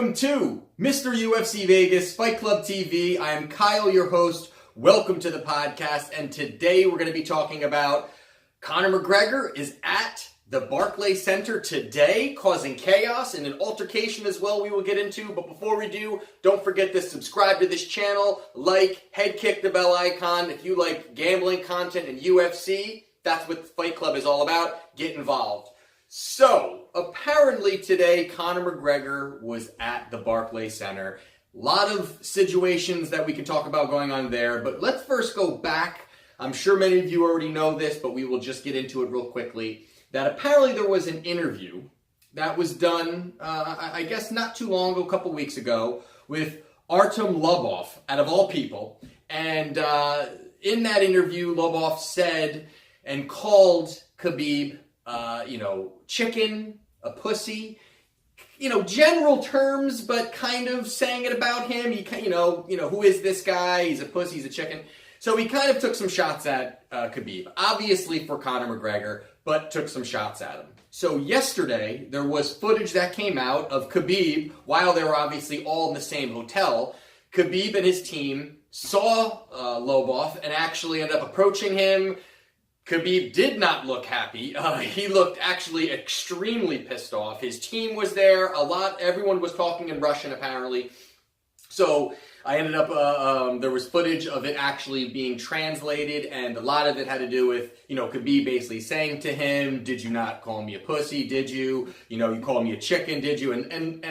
Welcome to Mr. UFC Vegas Fight Club TV. I am Kyle, your host. Welcome to the podcast. And today we're going to be talking about Conor McGregor is at the Barclays Center today, causing chaos and an altercation as well we will get into. But before we do, don't forget to subscribe to this channel, like, head kick the bell icon. If you like gambling content and UFC, that's what the Fight Club is all about. Get involved. So, apparently today, Conor McGregor was at the Barclays Center. A lot of situations that we can talk about going on there, but let's first go back. I'm sure many of you already know this, but we will just get into it real quickly. That apparently there was an interview that was done, I guess not too long ago, a couple weeks ago, with Artem Lobov, out of all people. And in that interview, Lobov said and called Khabib chicken, a pussy, general terms, but kind of saying it about him. Who is this guy? He's a pussy, he's a chicken. So he kind of took some shots at Khabib, obviously for Conor McGregor, but took some shots at him. So yesterday, there was footage that came out of Khabib, while they were obviously all in the same hotel. Khabib and his team saw Lobov and actually ended up approaching him. Khabib did not look happy. He looked actually extremely pissed off. His team was there. Everyone was talking in Russian, apparently. So I ended up, there was footage of it actually being translated, and a lot of it had to do with, Khabib basically saying to him, did you not call me a pussy? Did you? You called me a chicken, did you? And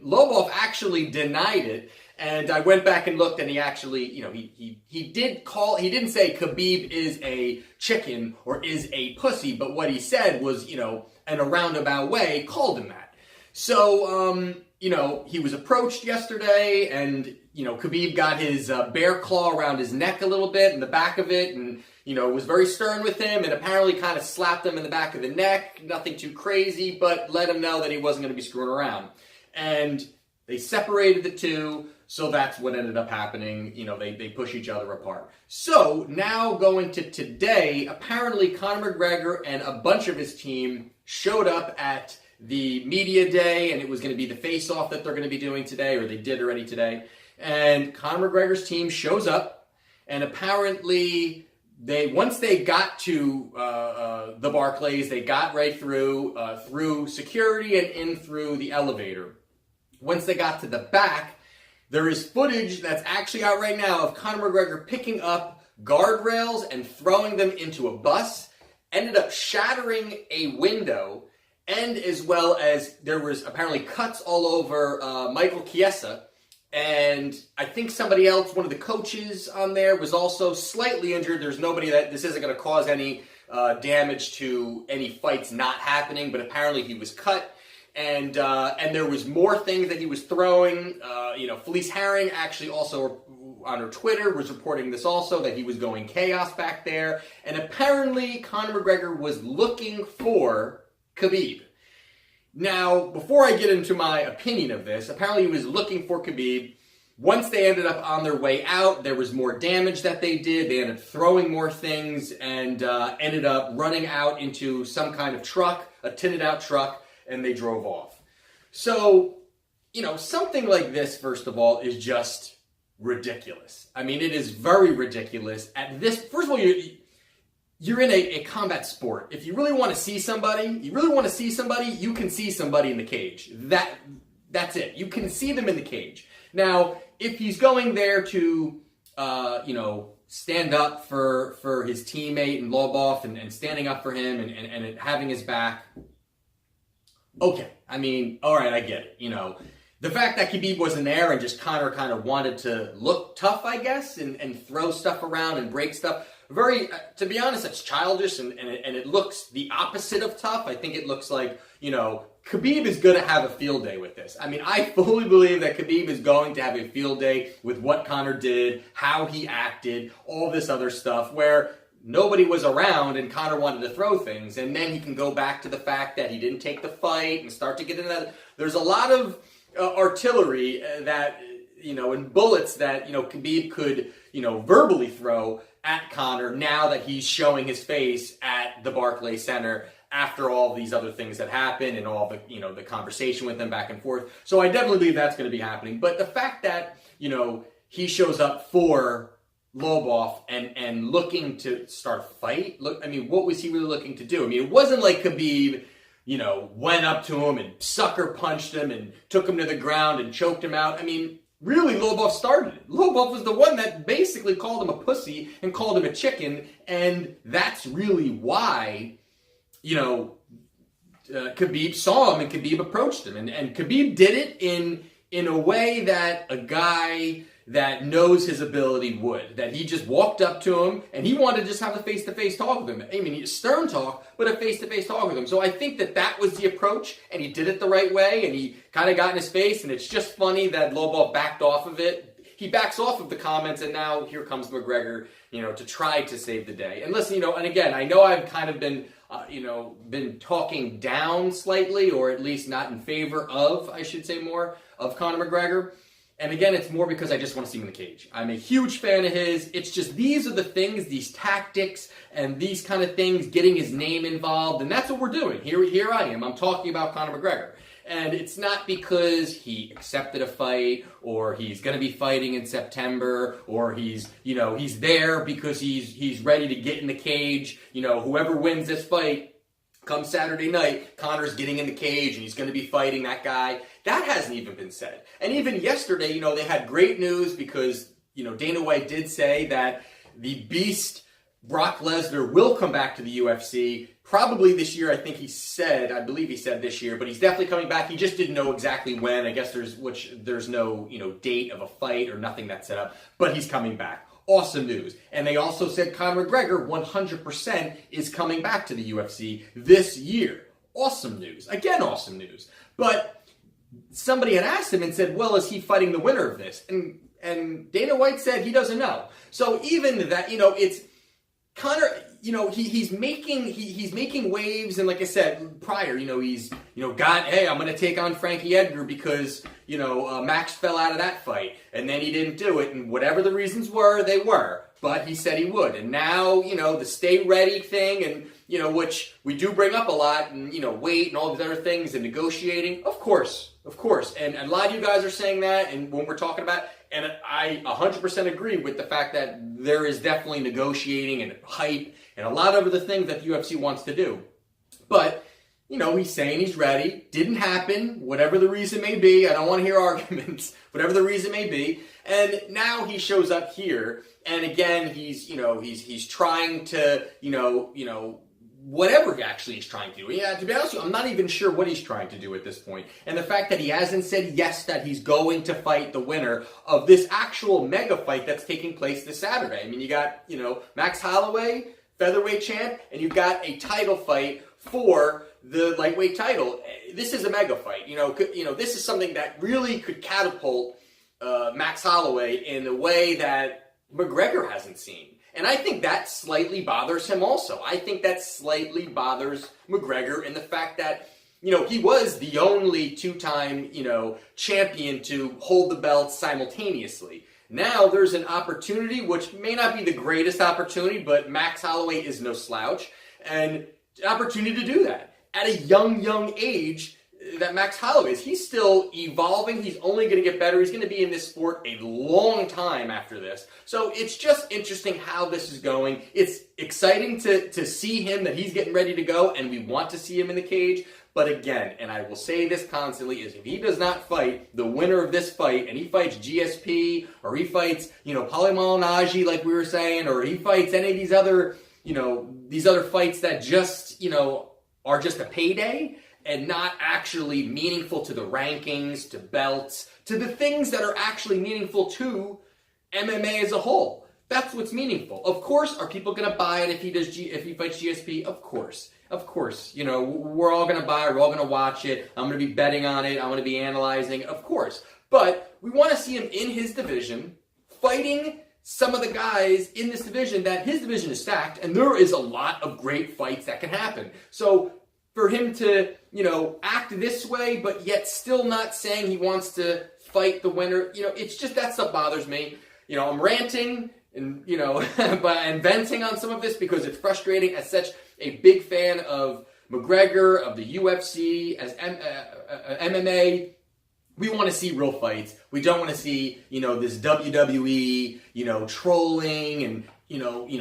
Lobov actually denied it. And I went back and looked, and he actually, he didn't say Khabib is a chicken or is a pussy, but what he said was, in a roundabout way, called him that. So, he was approached yesterday, and, Khabib got his bear claw around his neck a little bit, in the back of it, and, was very stern with him, and apparently kind of slapped him in the back of the neck. Nothing too crazy, but let him know that he wasn't going to be screwing around. And they separated the two. So that's what ended up happening. They push each other apart. So now going to today, apparently Conor McGregor and a bunch of his team showed up at the media day, and it was going to be the face-off that they're going to be doing today, or they did already today. And Conor McGregor's team shows up, and apparently once they got to the Barclays, they got right through security and in through the elevator. Once they got to the back, there is footage that's actually out right now of Conor McGregor picking up guardrails and throwing them into a bus, ended up shattering a window, and as well as there was apparently cuts all over Michael Chiesa, and I think somebody else, one of the coaches on there, was also slightly injured. There's nobody this isn't going to cause any damage to any fights not happening, but apparently he was cut. And there was more things that he was throwing. Felice Herring actually also on her Twitter was reporting this also, that he was going chaos back there. And apparently Conor McGregor was looking for Khabib. Now, before I get into my opinion of this, apparently he was looking for Khabib. Once they ended up on their way out, there was more damage that they did. They ended up throwing more things and ended up running out into some kind of truck, a tinted out truck, and they drove off. So, something like this, first of all, is just ridiculous. I mean, it is very ridiculous. First of all, you're in a combat sport. If you really want to see somebody, you can see somebody in the cage. That's it. You can see them in the cage. Now, if he's going there to, stand up for his teammate and Lobov and standing up for him and having his back, okay, I mean, all right, I get it. The fact that Khabib wasn't there and just Conor kind of wanted to look tough, I guess, and throw stuff around and break stuff. To be honest, it's childish and it looks the opposite of tough. I think it looks like, Khabib is going to have a field day with this. I mean, I fully believe that Khabib is going to have a field day with what Conor did, how he acted, all this other stuff, where nobody was around and Conor wanted to throw things, and then he can go back to the fact that he didn't take the fight and start to get into that. There's a lot of artillery that, and bullets that, Khabib could, verbally throw at Conor now that he's showing his face at the Barclays Center after all these other things that happened and all the, the conversation with them back and forth. So I definitely believe that's going to be happening. But the fact that, he shows up for Lobov and looking to start a fight, what was he really looking to do? It wasn't like Khabib, went up to him and sucker punched him and took him to the ground and choked him out. Really, Lobov started it. Lobov was the one that basically called him a pussy and called him a chicken, and that's really why, Khabib saw him and Khabib approached him. And Khabib did it in a way that a guy that knows his ability would. That he just walked up to him and he wanted to just have a face-to-face talk with him. Stern talk, but a face-to-face talk with him. So I think that was the approach, and he did it the right way, and he kind of got in his face, and it's just funny that Lobov backed off of it. He backs off of the comments, and now here comes McGregor, to try to save the day. And listen, and again, I know I've kind of been, been talking down slightly, or at least not in favor of, I should say more, of Conor McGregor. And again, it's more because I just want to see him in the cage. I'm a huge fan of his. It's just these are the things, these tactics, and these kind of things, getting his name involved, and that's what we're doing. Here I am. I'm talking about Conor McGregor. And it's not because he accepted a fight, or he's going to be fighting in September, or he's there because he's ready to get in the cage. Whoever wins this fight, come Saturday night, Conor's getting in the cage and he's going to be fighting that guy. That hasn't even been said. And even yesterday, they had great news because, Dana White did say that the beast Brock Lesnar will come back to the UFC probably this year. I believe he said this year, but he's definitely coming back. He just didn't know exactly when. I guess there's no, date of a fight or nothing that's set up, but he's coming back. Awesome news. And they also said Conor McGregor 100% is coming back to the UFC this year. Awesome news. Again, awesome news. But somebody had asked him and said, well, is he fighting the winner of this? And Dana White said he doesn't know. So even that, it's Conor, he's making waves, and like I said prior, he's hey, I'm going to take on Frankie Edgar because Max fell out of that fight, and then he didn't do it, and whatever the reasons were, they were. But he said he would, and now the stay ready thing, and which we do bring up a lot, and weight and all these other things, and negotiating, of course, and a lot of you guys are saying that, and when we're talking about. And I 100% agree with the fact that there is definitely negotiating and hype and a lot of the things that the UFC wants to do. But, he's saying he's ready. Didn't happen, whatever the reason may be. I don't want to hear arguments, whatever the reason may be. And now he shows up here. And again, he's trying to, whatever actually he's trying to do. Yeah, to be honest with you, I'm not even sure what he's trying to do at this point. And the fact that he hasn't said yes that he's going to fight the winner of this actual mega fight that's taking place this Saturday. You got, Max Holloway, featherweight champ, and you've got a title fight for the lightweight title. This is a mega fight. This is something that really could catapult Max Holloway in a way that McGregor hasn't seen. And I think that slightly bothers him also. I think that slightly bothers McGregor in the fact that, he was the only two-time, champion to hold the belt simultaneously. Now there's an opportunity, which may not be the greatest opportunity, but Max Holloway is no slouch, and an opportunity to do that at a young age that Max Holloway is. He's still evolving. He's only going to get better. He's going to be in this sport a long time after this. So it's just interesting how this is going. It's exciting to see him, that he's getting ready to go, and we want to see him in the cage. But again, and I will say this constantly, is if he does not fight the winner of this fight, and he fights GSP, or he fights, Paulie Malignaggi, like we were saying, or he fights any of these other, these other fights that just, are just a payday, and not actually meaningful to the rankings, to belts, to the things that are actually meaningful to MMA as a whole. That's what's meaningful. Of course, are people going to buy it if he fights GSP? Of course. We're all going to buy it. We're all going to watch it. I'm going to be betting on it. I'm going to be analyzing. Of course. But we want to see him in his division, fighting some of the guys in this division, that his division is stacked, and there is a lot of great fights that can happen. So for him to, act this way, but yet still not saying he wants to fight the winner, it's just that stuff bothers me. I'm ranting and, and venting on some of this because it's frustrating as such a big fan of McGregor, of the UFC, as MMA. We want to see real fights. We don't want to see, this WWE, trolling and,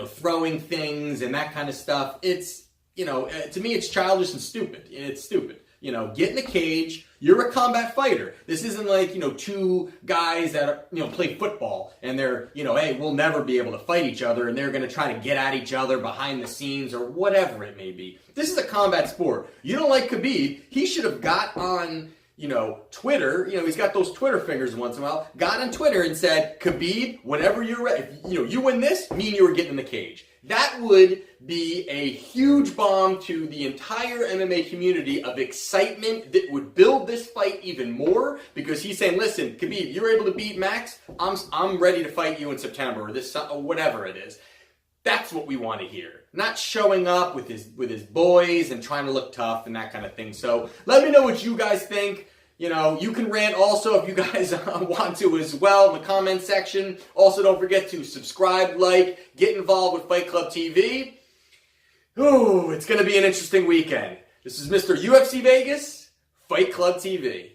throwing things and that kind of stuff. It's, to me, it's childish and stupid. It's stupid. Get in the cage. You're a combat fighter. This isn't like, two guys that are, play football and they're, hey, we'll never be able to fight each other and they're going to try to get at each other behind the scenes or whatever it may be. This is a combat sport. You don't like Khabib. He should have got on, Twitter, he's got those Twitter fingers once in a while, got on Twitter and said, Khabib, whenever you're ready, if, you win this, me and you are getting in the cage. That would be a huge bomb to the entire MMA community of excitement that would build this fight even more, because he's saying, listen, Khabib, you're able to beat Max, I'm ready to fight you in September or this or whatever it is. That's what we want to hear. Not showing up with his boys and trying to look tough and that kind of thing. So let me know what you guys think. You can rant also if you guys want to as well in the comment section. Also, don't forget to subscribe, like, get involved with Fight Club TV. Ooh, it's going to be an interesting weekend. This is Mr. UFC Vegas, Fight Club TV.